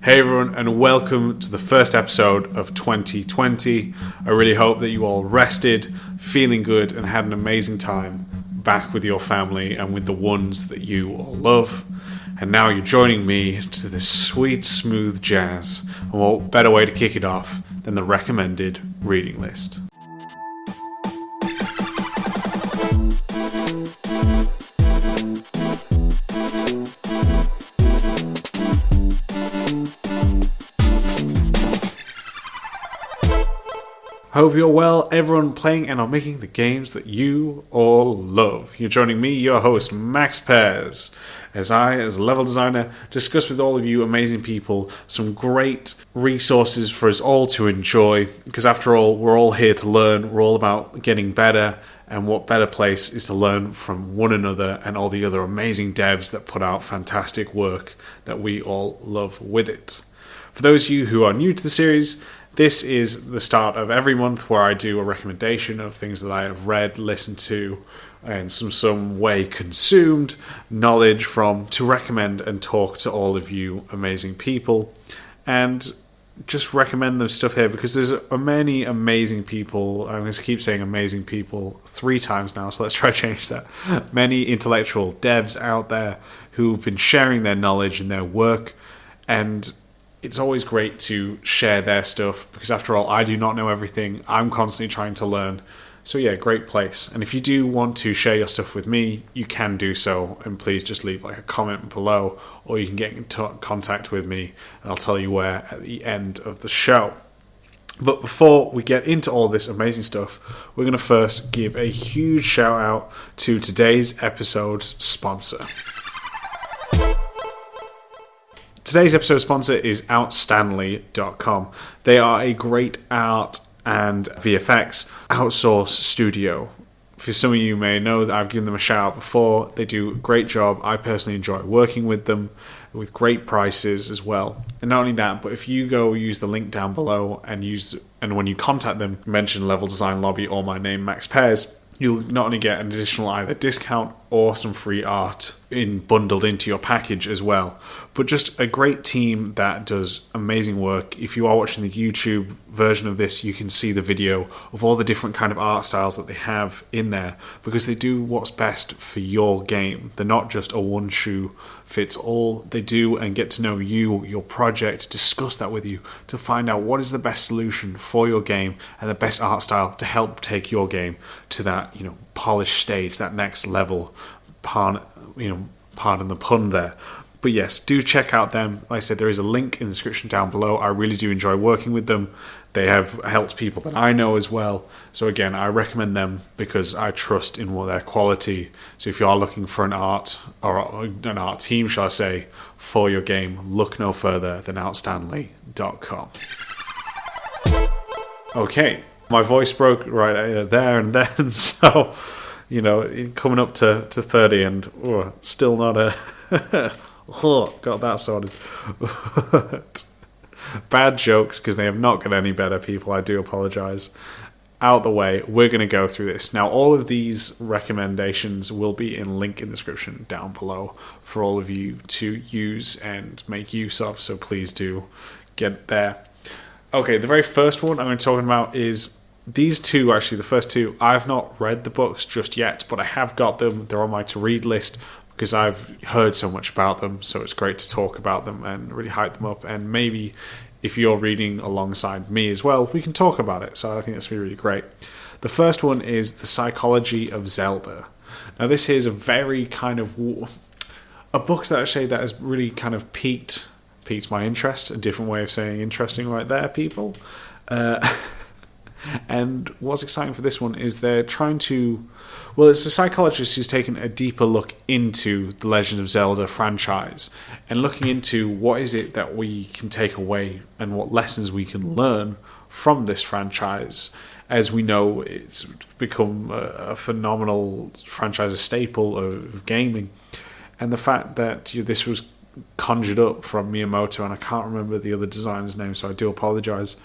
Hey everyone, and welcome to the first episode of 2020. I really hope that you all rested, feeling good, and had an amazing time back with your family and with the ones that you all love. And now you're joining me to this sweet, smooth jazz. And what better way to kick it off than the recommended reading list? Hope you're well, everyone playing and are making the games that you all love. You're joining me, your host, Max Pears, as I, as a level designer, discuss with all of you amazing people some great resources for us all to enjoy, because after all, we're all here to learn, we're all about getting better, and what better place is to learn from one another and all the other amazing devs that put out fantastic work that we all love with it. For those of you who are new to the series, this is the start of every month where I do a recommendation of things that I have read, listened to, and some way consumed knowledge from to recommend and talk to all of you amazing people. And just recommend them stuff here because there's many amazing people. I'm going to keep saying amazing people 3 times now, so let's try to change that. Many intellectual devs out there who've been sharing their knowledge and their work, and it's always great to share their stuff because after all, I do not know everything. I'm constantly trying to learn. So yeah, great place. And if you do want to share your stuff with me, you can do so. And please just leave like a comment below, or you can get in contact with me and I'll tell you where at the end of the show. But before we get into all this amazing stuff, we're going to first give a huge shout out to today's episode's sponsor. Today's episode sponsor is outstanley.com. They are a great art and VFX outsource studio. For some of you may know that I've given them a shout out before. They do a great job. I personally enjoy working with them with great prices as well. And not only that, but if you go use the link down below and when you contact them, mention Level Design Lobby or my name, Max Pears, you'll not only get an additional either discount or some free art bundled into your package as well, but just a great team that does amazing work. If you are watching the YouTube version of this, you can see the video of all the different kind of art styles that they have in there because they do what's best for your game. They're not just a one shoe fits all. They do and get to know you, your project, discuss that with you to find out what is the best solution for your game and the best art style to help take your game to that, polished stage, that next level. Pardon the pun there. But yes, do check out them. Like I said, there is a link in the description down below. I really do enjoy working with them. They have helped people that I know as well. So again, I recommend them because I trust in their quality. So if you are looking for an art or an art team, shall I say, for your game, look no further than outstanley.com. Okay, my voice broke right there and then, so coming up to 30 and still not got that sorted. Bad jokes because they have not got any better, people. I do apologise. Out the way, we're going to go through this. Now, all of these recommendations will be in link in the description down below for all of you to use and make use of, so please do get there. Okay, the very first one I'm going to be talking about is these two, actually, the first two. I've not read the books just yet, but I have got them. They're on my to-read list because I've heard so much about them, so it's great to talk about them and really hype them up. And maybe if you're reading alongside me as well, we can talk about it. So I think that's really great. The first one is The Psychology of Zelda. Now, this is a very kind of a book that actually that has really kind of piqued my interest. A different way of saying interesting right there, people. And what's exciting for this one is they're trying to... Well, it's a psychologist who's taken a deeper look into the Legend of Zelda franchise and looking into what is it that we can take away and what lessons we can learn from this franchise. As we know, it's become a phenomenal franchise, a staple of gaming. And the fact that this was conjured up from Miyamoto, and I can't remember the other designer's name, so I do apologise,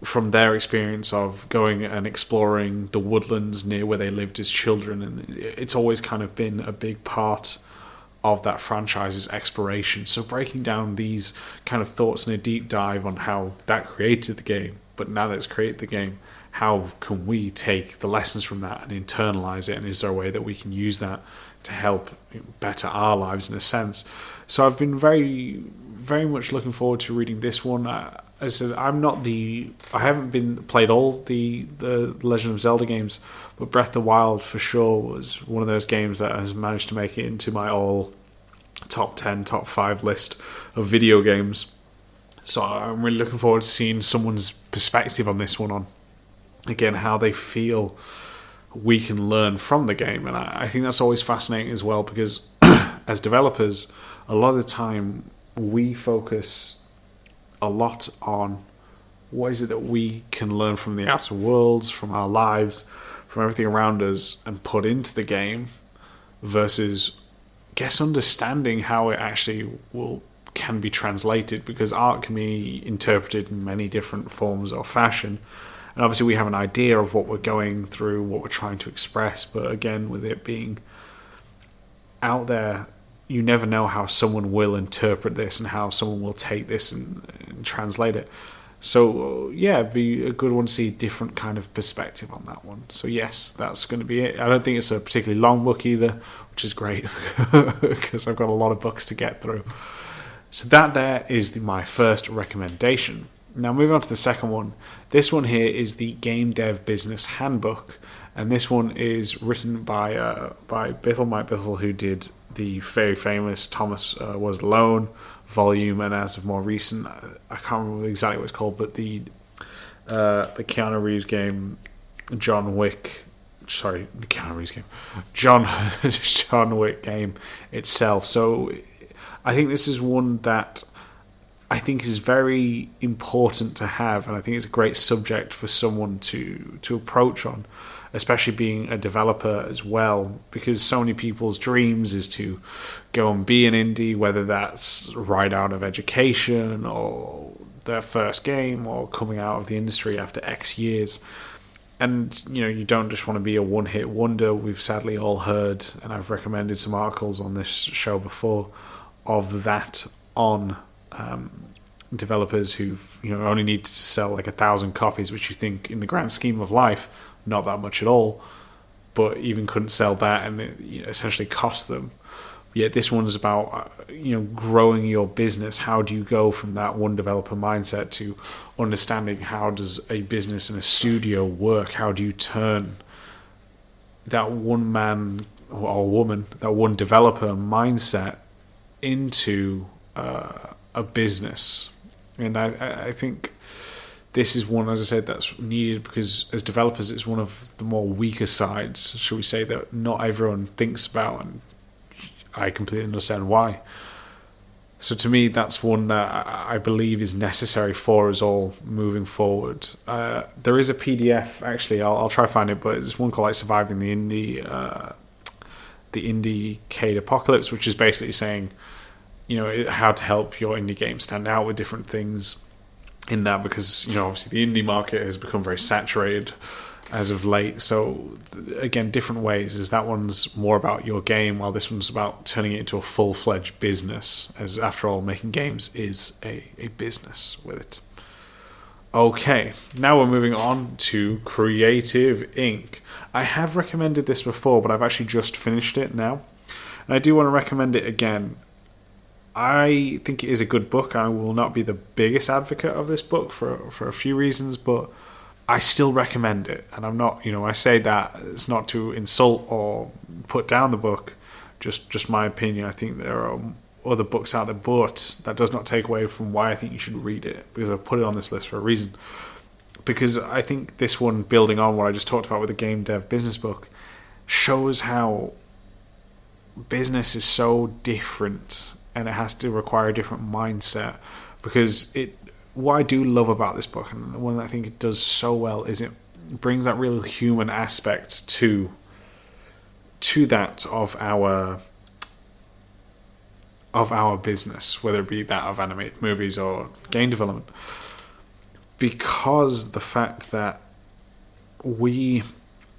from their experience of going and exploring the woodlands near where they lived as children. And it's always kind of been a big part of that franchise's exploration. So breaking down these kind of thoughts in a deep dive on how that created the game, but now that it's created the game, how can we take the lessons from that and internalize it, and is there a way that we can use that to help better our lives in a sense? So I've been very, very much looking forward to reading this one. As I said, I haven't played all the Legend of Zelda games, but Breath of the Wild for sure was one of those games that has managed to make it into my all top 10, top 5 list of video games. So I'm really looking forward to seeing someone's perspective on this one, on again how they feel we can learn from the game. And I think that's always fascinating as well, because as developers, a lot of the time we focus a lot on what is it that we can learn from the outer worlds, from our lives, from everything around us, and put into the game, versus understanding how it actually can be translated, because art can be interpreted in many different forms or fashion. And obviously we have an idea of what we're going through, what we're trying to express, but again, with it being out there, you never know how someone will interpret this and how someone will take this and translate it. So yeah, it'd be a good one to see a different kind of perspective on that one. So yes, that's going to be it. I don't think it's a particularly long book either, which is great because I've got a lot of books to get through. So that there is my first recommendation. Now moving on to the second one. This one here is the Gamedev Business Handbook, and this one is written by Mike Bithell, who did the very famous Thomas Was Alone volume, and as of more recent, I can't remember exactly what it's called, but the Keanu Reeves game, John Wick game itself. So I think this is one that I think is very important to have, and I think it's a great subject for someone to approach on, especially being a developer as well, because so many people's dreams is to go and be an indie, whether that's right out of education or their first game or coming out of the industry after X years. And you don't just want to be a one-hit wonder. We've sadly all heard, and I've recommended some articles on this show before, of that on developers who've only need to sell like 1,000 copies, which you think in the grand scheme of life not that much at all, but even couldn't sell that, and it essentially cost them. Yet this one's about growing your business. How do you go from that one developer mindset to understanding how does a business and a studio work? How do you turn that one man or woman, that one developer mindset into a business? And I think this is one, as I said, that's needed, because as developers it's one of the more weaker sides, shall we say, that not everyone thinks about, and I completely understand why. So to me, that's one that I believe is necessary for us all moving forward. There is a PDF, actually, I'll try to find it, but it's one called like Surviving the Indiecade Apocalypse, which is basically saying how to help your indie game stand out with different things in that, because obviously the indie market has become very saturated as of late. So again, different ways, as that one's more about your game, while this one's about turning it into a full-fledged business, as after all, making games is a business with it. Okay, now we're moving on to Creative Inc. I have recommended this before, but I've actually just finished it now, and I do want to recommend it again. I think it is a good book. I will not be the biggest advocate of this book for a few reasons, but I still recommend it. And I'm not, I say that it's not to insult or put down the book, just my opinion. I think there are other books out there, but that does not take away from why I think you should read it, because I've put it on this list for a reason. Because I think this one, building on what I just talked about with the Gamedev business book, shows how business is so different, and it has to require a different mindset. Because what I do love about this book, and the one that I think it does so well, is it brings that real human aspect to that of our business, whether it be that of animated movies or game development. Because the fact that we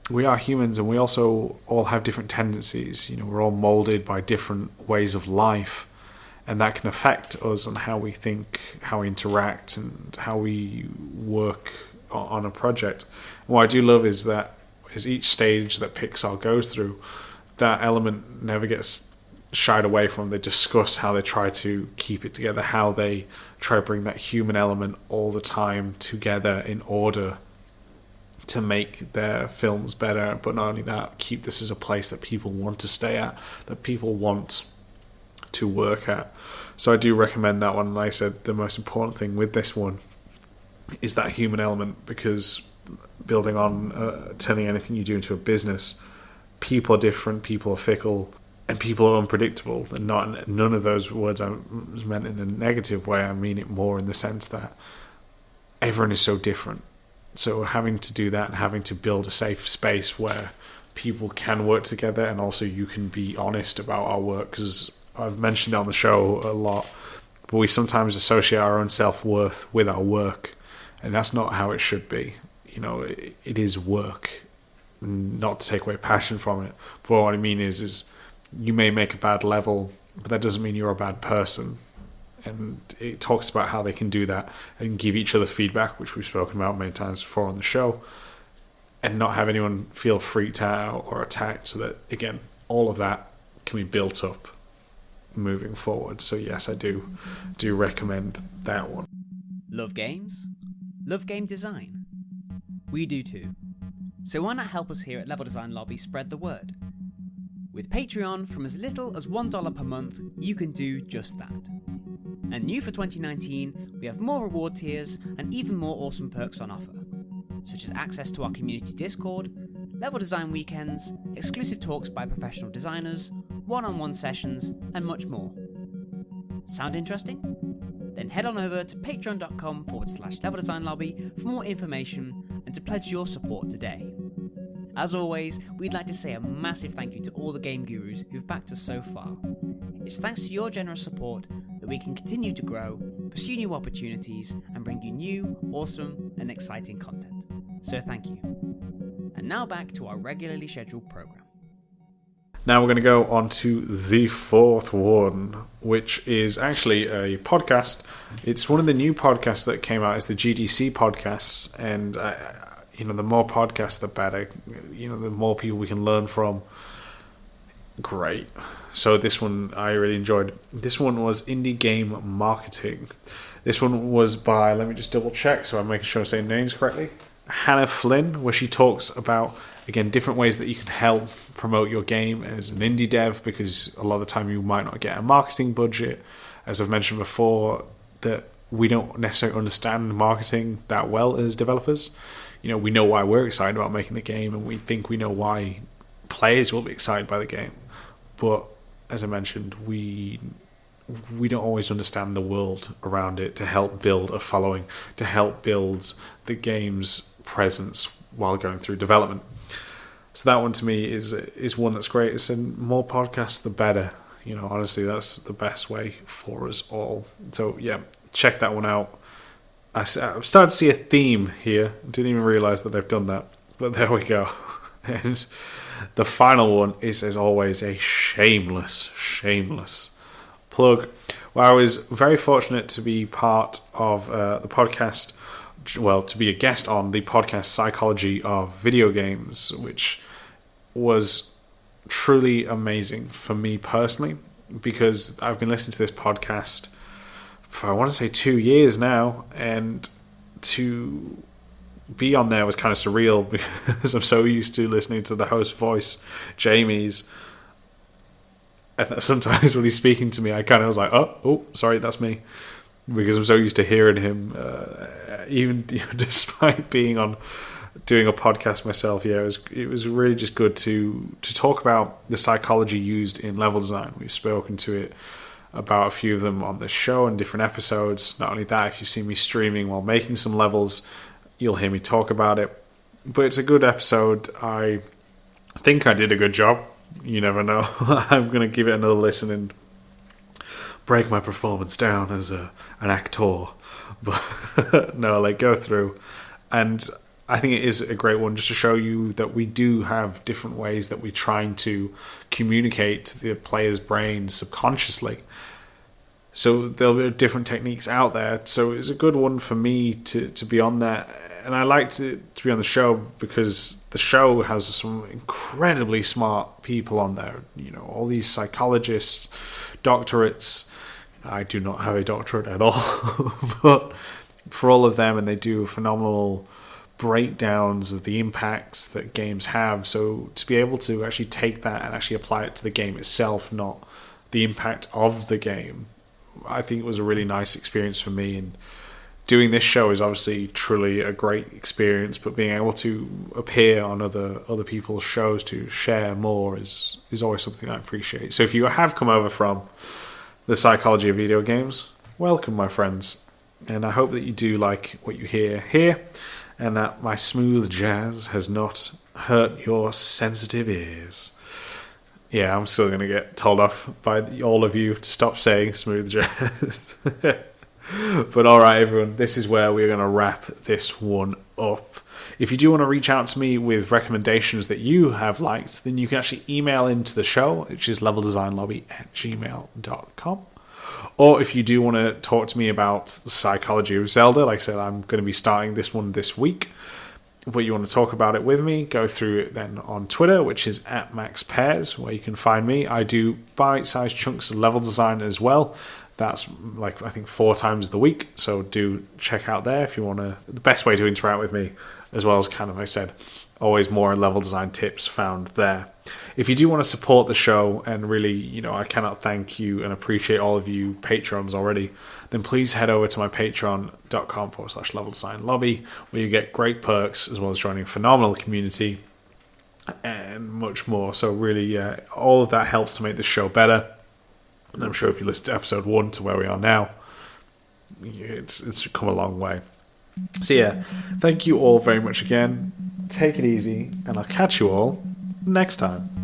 we are humans, and we also all have different tendencies. We're all molded by different ways of life, and that can affect us on how we think, how we interact, and how we work on a project. And what I do love is that each stage that Pixar goes through, that element never gets shied away from. They discuss how they try to keep it together, how they try to bring that human element all the time together in order to make their films better. But not only that, keep this as a place that people want to stay at, that people want to work at. So I do recommend that one. And like I said, the most important thing with this one is that human element, because building on turning anything you do into a business, people are different, people are fickle, and people are unpredictable. And none of those words I was meant in a negative way. I mean it more in the sense that everyone is so different. So having to do that and having to build a safe space where people can work together, and also you can be honest about our work, because I've mentioned it on the show a lot, but we sometimes associate our own self-worth with our work, and that's not how it should be. It is work, not to take away passion from it. But what I mean is you may make a bad level, but that doesn't mean you're a bad person. And it talks about how they can do that and give each other feedback, which we've spoken about many times before on the show, and not have anyone feel freaked out or attacked, so that, again, all of that can be built up moving forward. So yes, I do recommend that one. Love games? Love game design? We do too. So why not help us here at Level Design Lobby spread the word? With Patreon, from as little as $1 per month, you can do just that. And new for 2019, we have more reward tiers and even more awesome perks on offer, such as access to our community Discord, level design weekends, exclusive talks by professional designers, one-on-one sessions, and much more. Sound interesting? Then head on over to patreon.com/level design lobby for more information and to pledge your support today. As always, we'd like to say a massive thank you to all the game gurus who've backed us so far. It's thanks to your generous support that we can continue to grow, pursue new opportunities, and bring you new, awesome, and exciting content. So thank you. And now back to our regularly scheduled program. Now we're going to go on to the fourth one, which is actually a podcast. It's one of the new podcasts that came out. It's the GDC podcasts, and the more podcasts, the better. The more people we can learn from. Great. So this one I really enjoyed. This one was Indie Game Marketing. This one was by, let me just double check so I'm making sure I'm saying names correctly, Hannah Flynn, where she talks about, again, different ways that you can help promote your game as an indie dev, because a lot of the time you might not get a marketing budget. As I've mentioned before, that we don't necessarily understand marketing that well as developers. We know why we're excited about making the game, and we think we know why players will be excited by the game. But as I mentioned, we don't always understand the world around it to help build a following, to help build the game's presence while going through development. So that one to me is one that's great. It's more podcasts, the better. Honestly, that's the best way for us all. So yeah, check that one out. I've started to see a theme here. Didn't even realise that I've done that. But there we go. And the final one is, as always, a shameless plug. Well, I was very fortunate to be part of the podcast, to be a guest on the podcast Psychology of Video Games, which was truly amazing for me personally, because I've been listening to this podcast for, I want to say, 2 years now, and to be on there was kind of surreal, because I'm so used to listening to the host's voice, Jamie's, and sometimes when he's speaking to me, I kind of was like, oh, sorry, that's me, because I'm so used to hearing him, even despite doing a podcast myself. Yeah, it was really just good to talk about the psychology used in level design. We've spoken to it about a few of them on the show and different episodes. Not only that, if you've seen me streaming while making some levels, you'll hear me talk about it. But it's a good episode. I think I did a good job. You never know. I'm going to give it another listen and break my performance down as an actor. But no, go through. And I think it is a great one just to show you that we do have different ways that we're trying to communicate to the player's brain subconsciously. So there'll be different techniques out there. So it's a good one for me to be on there. And I like to be on the show because the show has some incredibly smart people on there. You know, all these psychologists, doctorates. I do not have a doctorate at all. But for all of them, and they do phenomenal breakdowns of the impacts that games have. So to be able to actually take that and actually apply it to the game itself, not the impact of the game, I think it was a really nice experience for me. And doing this show is obviously truly a great experience, but being able to appear on other people's shows to share more is always something I appreciate. So if you have come over from the psychology of video games, welcome, my friends. And I hope that you do like what you hear here, and that my smooth jazz has not hurt your sensitive ears. Yeah, I'm still going to get told off by all of you to stop saying smooth jazz. But alright, everyone, this is where we're going to wrap this one up. If you do want to reach out to me with recommendations that you have liked, then you can actually email into the show, which is leveldesignlobby@gmail.com. Or if you do want to talk to me about the psychology of Zelda, like I said, I'm going to be starting this one this week. If you want to talk about it with me, go through it then on Twitter, which is @MaxPairs, where you can find me. I do bite-sized chunks of level design as well. That's like, I think, 4 times the week. So do check out there if you want to. The best way to interact with me, as well as kind of, like I said, always more level design tips found there. If you do want to support the show, and really, you know, I cannot thank you and appreciate all of you patrons already, then please head over to my patreon.com/level design lobby, where you get great perks as well as joining a phenomenal community and much more. So really, all of that helps to make the show better. And I'm sure if you listen to episode 1 to where we are now, it's come a long way. So yeah, thank you all very much again. Take it easy, and I'll catch you all next time.